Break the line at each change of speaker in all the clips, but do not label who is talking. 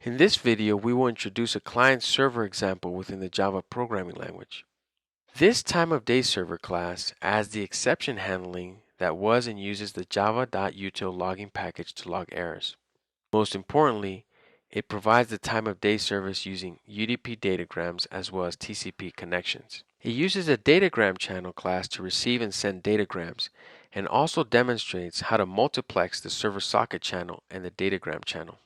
In this video, we will introduce a client-server example within the Java programming language. This time of day server class adds the exception handling that was and uses the java.util logging package to log errors. Most importantly, it provides the time of day service using UDP datagrams as well as TCP connections. It uses a datagram channel class to receive and send datagrams and also demonstrates how to multiplex the server socket channel and the datagram channel.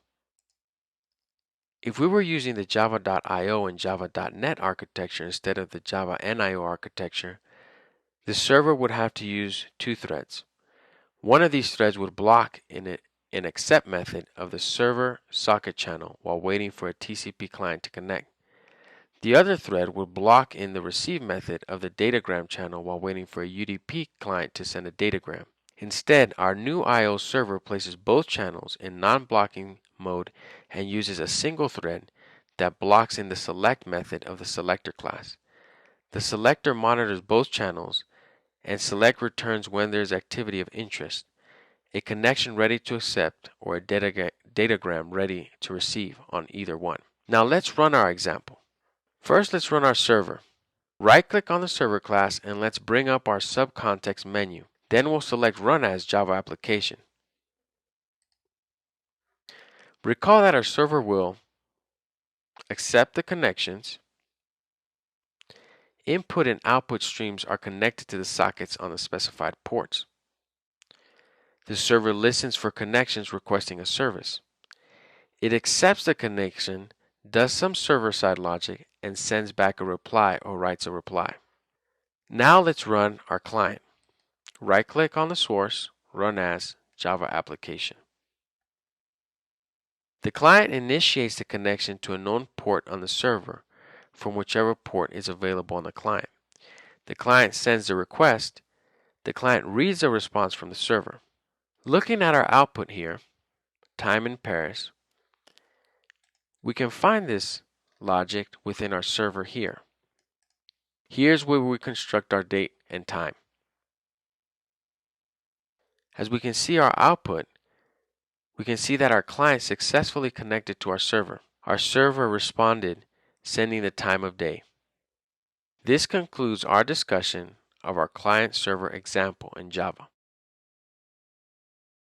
If we were using the java.io and java.net architecture instead of the Java NIO architecture, the server would have to use two threads. One of these threads would block in an accept method of the server socket channel while waiting for a TCP client to connect. The other thread would block in the receive method of the datagram channel while waiting for a UDP client to send a datagram. Instead, our new I/O server places both channels in non-blocking mode and uses a single thread that blocks in the select method of the selector class. The selector monitors both channels, and select returns when there is activity of interest, a connection ready to accept, or a datagram ready to receive on either one. Now let's run our example. First, let's run our server. Right-click on the server class and let's bring up our subcontext menu. Then we'll select Run as Java Application. Recall that our server will accept the connections. Input and output streams are connected to the sockets on the specified ports. The server listens for connections requesting a service. It accepts the connection, does some server-side logic, and sends back a reply or writes a reply. Now let's run our client. Right-click on the source, Run as Java Application. The client initiates the connection to a known port on the server from whichever port is available on the client. The client sends the request. The client reads the response from the server. Looking at our output here, time in Paris, we can find this logic within our server here. Here's where we construct our date and time. As we can see our output, we can see that our client successfully connected to our server. Our server responded, sending the time of day. This concludes our discussion of our client-server example in Java.